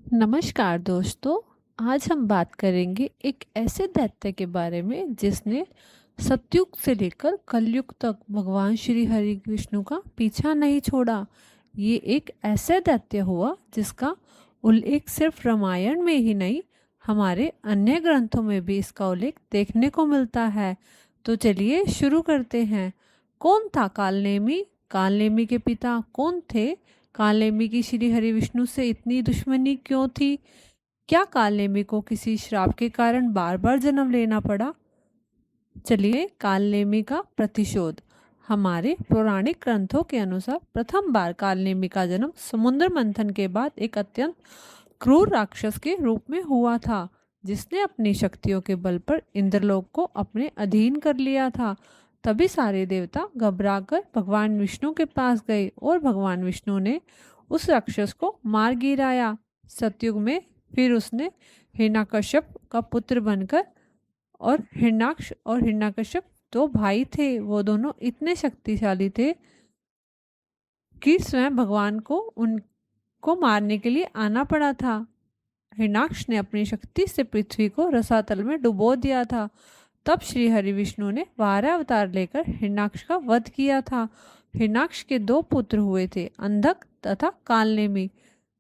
नमस्कार दोस्तों। आज हम बात करेंगे एक ऐसे दैत्य के बारे में जिसने सतयुग से लेकर कलयुग तक भगवान श्री हरि विष्णु का पीछा नहीं छोड़ा। ये एक ऐसा दैत्य हुआ जिसका उल्लेख सिर्फ रामायण में ही नहीं, हमारे अन्य ग्रंथों में भी इसका उल्लेख देखने को मिलता है। तो चलिए शुरू करते हैं। कौन था कालनेमी? कालनेमी के पिता कौन थे? कालनेमी की श्री हरि विष्णु से इतनी दुश्मनी क्यों थी? क्या कालनेमी को किसी श्राप के कारण बार बार जन्म लेना पड़ा? चलिए, कालनेमी का प्रतिशोध। हमारे पौराणिक ग्रंथों के अनुसार प्रथम बार कालनेमी का जन्म समुद्र मंथन के बाद एक अत्यंत क्रूर राक्षस के रूप में हुआ था, जिसने अपनी शक्तियों के बल पर इंद्रलोक को अपने अधीन कर लिया था। तभी सारे देवता घबराकर भगवान विष्णु के पास गए और भगवान विष्णु ने उस राक्षस को मार गिराया। सतयुग में फिर उसने हिरण्यकश्यप का पुत्र बनकर, और हिरण्याक्ष और हिरण्यकश्यप दो भाई थे। वो दोनों इतने शक्तिशाली थे कि स्वयं भगवान को उनको मारने के लिए आना पड़ा था। हिरण्याक्ष ने अपनी शक्ति से पृथ्वी को रसातल में डुबो दिया था। तब श्री हरि विष्णु ने वाराह अवतार लेकर हिरण्याक्ष का वध किया था। हिरण्याक्ष के दो पुत्र हुए थे, अंधक तथा कालनेमी,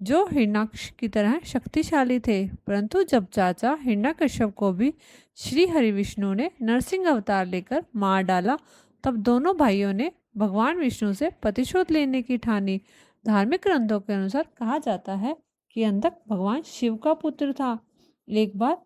जो हिरण्याक्ष की तरह शक्तिशाली थे। परंतु जब चाचा हिरण्यकश्यप को भी श्री हरि विष्णु ने नरसिंह अवतार लेकर मार डाला, तब दोनों भाइयों ने भगवान विष्णु से प्रतिशोध लेने की ठानी। धार्मिक ग्रंथों के अनुसार कहा जाता है कि अंधक भगवान शिव का पुत्र था। एक बार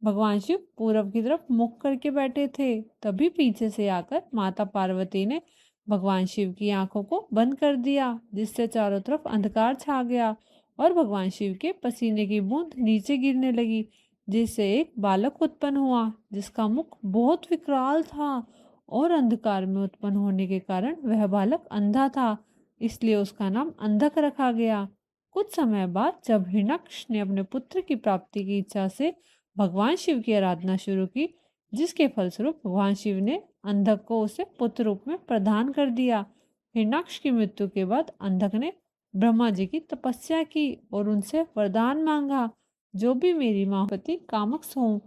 भगवान शिव पूरब की तरफ मुख करके बैठे थे, तभी पीछे से आकर माता पार्वती ने भगवान शिव की आंखों को बंद कर दिया, जिससे चारों तरफ अंधकार छा गया और भगवान शिव के पसीने की बूंद नीचे गिरने लगी, जिससे एक बालक उत्पन्न हुआ जिसका मुख बहुत विकराल था और अंधकार में उत्पन्न होने के कारण वह बालक अंधा था, इसलिए उसका नाम अंधक रखा गया। कुछ समय बाद जब हिरण्याक्ष ने अपने पुत्र की प्राप्ति की इच्छा से भगवान शिव की आराधना शुरू की, जिसके फलस्वरूप भगवान शिव ने अंधक को उसे पुत्र रूप में प्रदान कर दिया। हिरण्याक्ष की मृत्यु के बाद अंधक ने ब्रह्मा जी की तपस्या की और उनसे वरदान मांगा, जो भी मेरी मां पति कामक हो,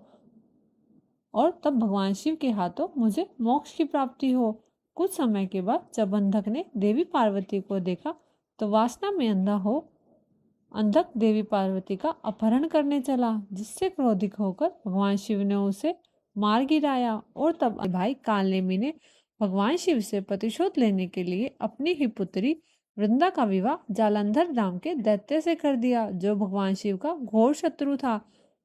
और तब भगवान शिव के हाथों मुझे मोक्ष की प्राप्ति हो। कुछ समय के बाद जब अंधक ने देवी पार्वती को देखा तो वासना में अंधा हो अंधक देवी पार्वती का अपहरण करने चला, जिससे क्रोधित होकर भगवान शिव ने उसे मार गिराया। और तब भाई कालनेमी ने भगवान शिव से प्रतिशोध लेने के लिए अपनी ही पुत्री वृंदा का विवाह जालंधर नाम के दैत्य से कर दिया, जो भगवान शिव का घोर शत्रु था।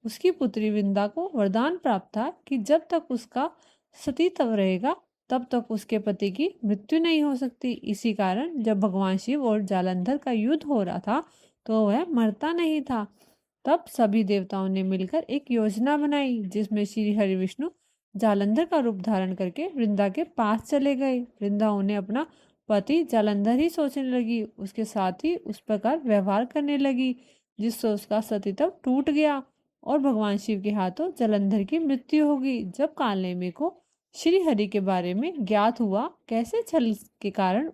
उसकी पुत्री वृंदा को वरदान प्राप्त था कि जब तक उसका सतीत्व रहेगा तब तक उसके पति की मृत्यु नहीं हो सकती। इसी कारण जब भगवान शिव और जालंधर का युद्ध हो रहा था तो वह मरता नहीं था। तब सभी देवताओं ने मिलकर एक योजना बनाई, जिसमें श्री हरि विष्णु जालंधर का रूप धारण करके वृंदा के पास चले गए। वृंदा उन्हें अपना पति जालंधर ही सोचने लगी, उसके साथ ही उस प्रकार व्यवहार करने लगी, जिससे उसका सतीत्व टूट गया और भगवान शिव के हाथों जालंधर की मृत्यु होगी। जब कालनेमी को श्री हरि के बारे में ज्ञात हुआ, कैसे छल के कारण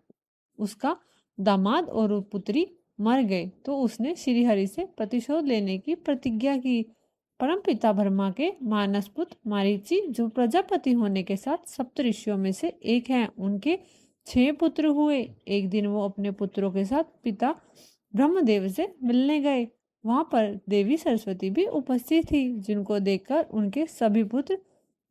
उसका दामाद और पुत्री मर गए, तो उसने श्री हरि से प्रतिशोध लेने की प्रतिज्ञा की। परम पिता ब्रह्मा के मानस पुत्र मारीची, जो प्रजापति होने के साथ सप्तऋषियों में से एक हैं, उनके 6 पुत्र हुए। एक दिन वो अपने पुत्रों के साथ पिता ब्रह्मदेव से मिलने गए। वहां पर देवी सरस्वती भी उपस्थित थी, जिनको देखकर उनके सभी पुत्र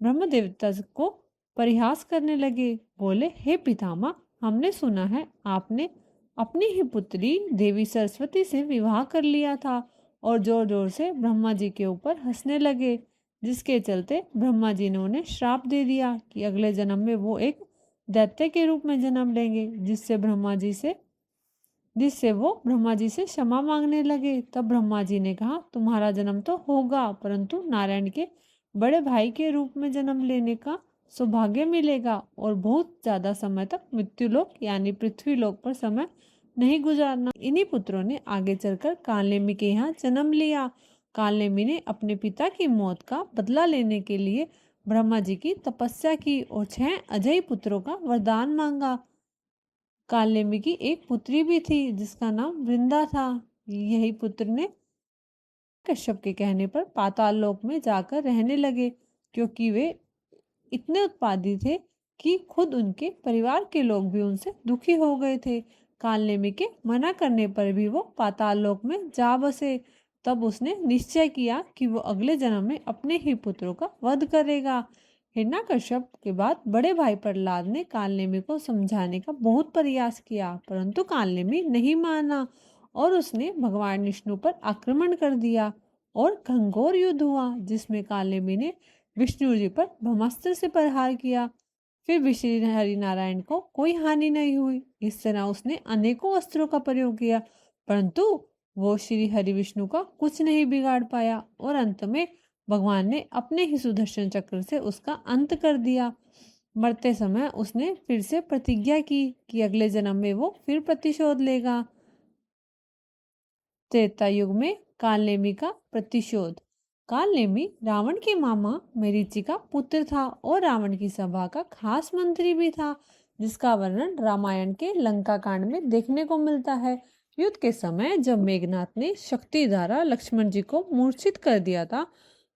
ब्रह्मदेवता को परिहास करने लगे। बोले, हे पितामह, हमने सुना है आपने अपनी ही पुत्री देवी सरस्वती से विवाह कर लिया था, और जोर जोर से ब्रह्मा जी के ऊपर हंसने लगे, जिसके चलते ब्रह्मा जी ने उन्हें श्राप दे दिया कि अगले जन्म में वो एक दैत्य के रूप में जन्म लेंगे, जिससे वो ब्रह्मा जी से क्षमा मांगने लगे। तब ब्रह्मा जी ने कहा, तुम्हारा जन्म तो होगा, परंतु नारायण के बड़े भाई के रूप में जन्म लेने का सौभाग्य मिलेगा और बहुत ज्यादा समय तक मृत्युलोक यानी पृथ्वी लोक पर समय नहीं गुजारना। इन्हीं पुत्रों ने आगे चलकर कालनेमी के यहाँ जन्म लिया। कालनेमी ने अपने पिता की मौत का बदला लेने के लिए ब्रह्मा जी की तपस्या की और 6 अजय पुत्रों का वरदान मांगा। कालनेमी की एक पुत्री भी थी जिसका नाम वृंदा था। यही पुत्र ने कश्यप के कहने पर पाताल लोक में जाकर रहने लगे, क्योंकि वे इतने उत्पादी थे कि खुद उनके परिवार के लोग भी उनसे दुखी हो गए थे। कालनेमी के मना करने पर भी वो पाताल लोक में जा बसे। तब उसने निश्चय किया कि वो अगले जन्म में अपने ही पुत्रों का वध करेगा। हिरण्यकश्यप के बाद बड़े भाई प्रहलाद ने कालनेमी को समझाने का बहुत प्रयास किया, परंतु कालनेमी नहीं माना और उसने भगवान विष्णु पर आक्रमण कर दिया और घंघोर युद्ध हुआ, जिसमें कालनेमी ने विष्णु जी पर ब्रह्मास्त्र से प्रहार किया। फिर भी श्री हरिनारायण को कोई हानि नहीं हुई। इस तरह उसने अनेकों अस्त्रों का प्रयोग किया, परंतु वो श्री हरि विष्णु का कुछ नहीं बिगाड़ पाया और अंत में भगवान ने अपने ही सुदर्शन चक्र से उसका अंत कर दिया। मरते समय उसने फिर से प्रतिज्ञा की कि अगले जन्म में वो फिर प्रतिशोध लेगा। त्रेता युग में कालनेमी का प्रतिशोध। कालनेमी रावण के मामा मरीचि का पुत्र था और रावण की सभा का खास मंत्री भी था, जिसका वर्णन रामायण के लंका कांड में देखने को मिलता है। युद्ध के समय जब मेघनाथ ने शक्ति द्वारा लक्ष्मण जी को मूर्छित कर दिया था,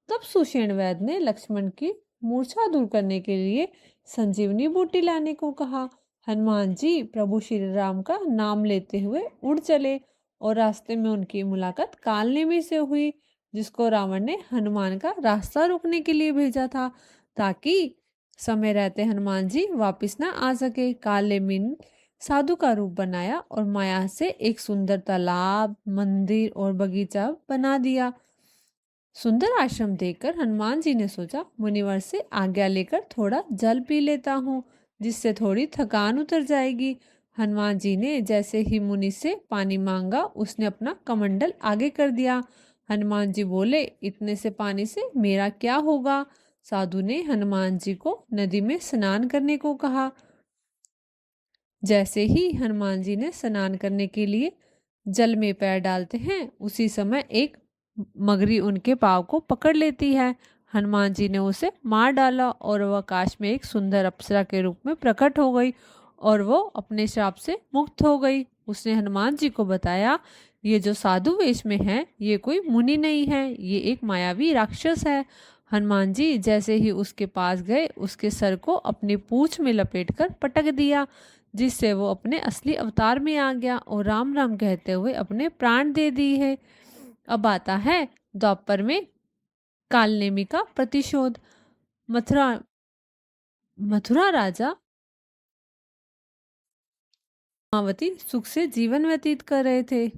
तब सुषेण वैद्य ने लक्ष्मण की मूर्छा दूर करने के लिए संजीवनी बूटी लाने को कहा। हनुमान जी प्रभु श्री राम का नाम लेते हुए उड़ चले और रास्ते में उनकी मुलाकात कालनेमी से हुई, जिसको रावण ने हनुमान का रास्ता रोकने के लिए भेजा था, ताकि समय रहते हनुमान जी वापस ना आ सके। कालनेमी ने साधु का रूप बनाया और माया से एक सुंदर तालाब, मंदिर और बगीचा बना दिया। सुंदर आश्रम देखकर हनुमान जी ने सोचा, मुनिवर से आज्ञा लेकर थोड़ा जल पी लेता हूँ, जिससे थोड़ी थकान उतर जाएगी। हनुमान जी ने जैसे ही मुनि से पानी मांगा, उसने अपना कमंडल आगे कर दिया। हनुमान जी बोले, इतने से पानी से मेरा क्या होगा? साधु ने हनुमान जी को नदी में स्नान करने को कहा। जैसे ही हनुमान जी ने स्नान करने के लिए जल में पैर डालते हैं, उसी समय एक मगरी उनके पाँव को पकड़ लेती है। हनुमान जी ने उसे मार डाला और वह आकाश में एक सुंदर अप्सरा के रूप में प्रकट हो गई और वो अपने श्राप से मुक्त हो गई। उसने हनुमान जी को बताया, ये जो साधु वेश में है, ये कोई मुनि नहीं है, ये एक मायावी राक्षस है। हनुमान जी जैसे ही उसके पास गए, उसके सर को अपनी पूंछ में लपेटकर पटक दिया, जिससे वो अपने असली अवतार में आ गया और राम राम कहते हुए अपने प्राण दे दिए है। अब आता है द्वापर में कालनेमी का प्रतिशोध। मथुरा राजा पद्मावती सुख से जीवन व्यतीत कर रहे थे,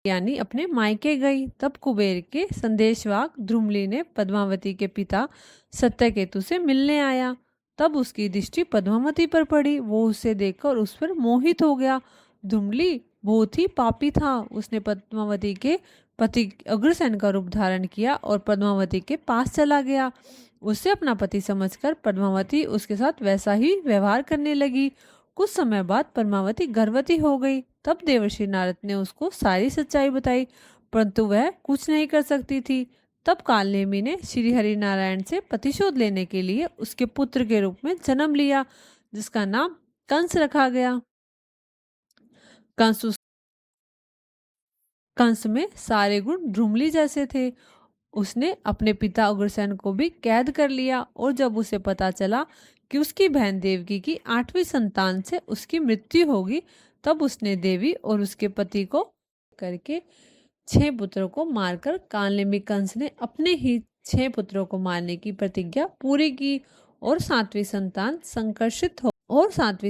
यानी अपने मायके गई। तब कुबेर के संदेशवाहक द्रुमली ने पद्मावती के पिता सत्यकेतु से मिलने आया। तब उसकी दृष्टि पद्मावती पर पड़ी। वो उसे देखकर उस पर मोहित हो गया। द्रुमली बहुत ही पापी था। उसने पद्मावती के पति अग्रसेन का रूप धारण किया और पद्मावती के पास चला गया। उसे अपना पति समझकर पद्मावती उसके साथ वैसा ही व्यवहार करने लगी। कुछ समय बाद पद्मावती गर्भवती हो गई। तब देवर्षि नारद ने उसको सारी सच्चाई बताई, परंतु वह कुछ नहीं कर सकती थी। तब कालनेमी ने श्री हरिनारायण से प्रतिशोध लेने के लिए उसके पुत्र के रूप में जन्म लिया, जिसका नाम कंस रखा गया। कंस में सारे गुण द्रुमली जैसे थे। उसने अपने पिता उग्रसेन को भी कैद कर लिया और जब उसे पता चला कि उसकी बहन देवकी की 8वीं संतान से उसकी मृत्यु होगी, तब उसने देवी और उसके पति को करके 6 पुत्रों को मारकर कालनेमी कंस ने अपने ही 6 पुत्रों को मारने की प्रतिज्ञा पूरी की और 7वीं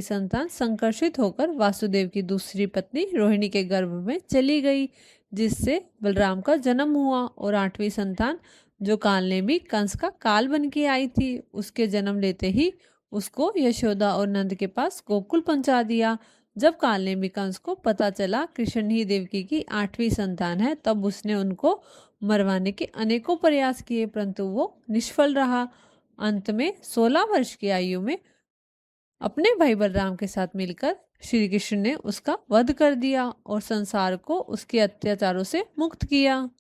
संतान संकर्षित होकर वासुदेव की दूसरी पत्नी रोहिणी के गर्भ में चली गई, जिससे बलराम का जन्म हुआ। और 8वीं संतान जो कालनेमी कंस का काल बन के आई थी, उसके जन्म लेते ही उसको यशोदा और नंद के पास गोकुल पहुंचा दिया। जब कालनेमी कंस को पता चला कृष्ण ही देवकी की 8वीं संतान है, तब उसने उनको मरवाने के अनेकों प्रयास किए, परंतु वो निष्फल रहा। अंत में 16 वर्ष की आयु में अपने भाई बलराम के साथ मिलकर श्री कृष्ण ने उसका वध कर दिया और संसार को उसके अत्याचारों से मुक्त किया।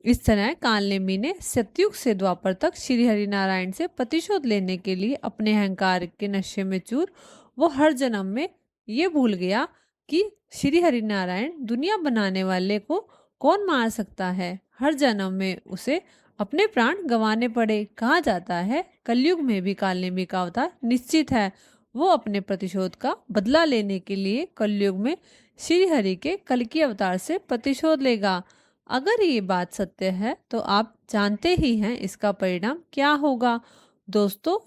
इस तरह कालनेमी ने सतयुग से द्वापर तक श्री हरिनारायण से प्रतिशोध लेने के लिए अपने अहंकार के नशे में चूर वो हर जन्म में ये भूल गया कि श्री हरिनारायण दुनिया बनाने वाले को कौन मार सकता है, हर जन्म में उसे अपने प्राण गंवाने पड़े। कहा जाता है कलयुग में भी कालनेमी का अवतार निश्चित है। वो अपने प्रतिशोध का बदला लेने के लिए कलयुग में श्री हरि के कल्कि अवतार से प्रतिशोध लेगा। अगर ये बात सत्य है तो आप जानते ही हैं इसका परिणाम क्या होगा। दोस्तों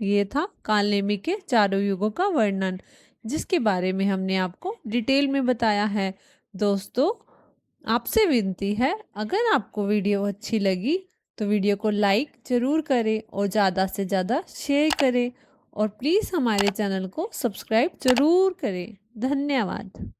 ये था कालनेमी के चारों युगों का वर्णन, जिसके बारे में हमने आपको डिटेल में बताया है। दोस्तों, आपसे विनती है, अगर आपको वीडियो अच्छी लगी तो वीडियो को लाइक ज़रूर करें और ज़्यादा से ज़्यादा शेयर करें और प्लीज़ हमारे चैनल को सब्सक्राइब ज़रूर करें। धन्यवाद।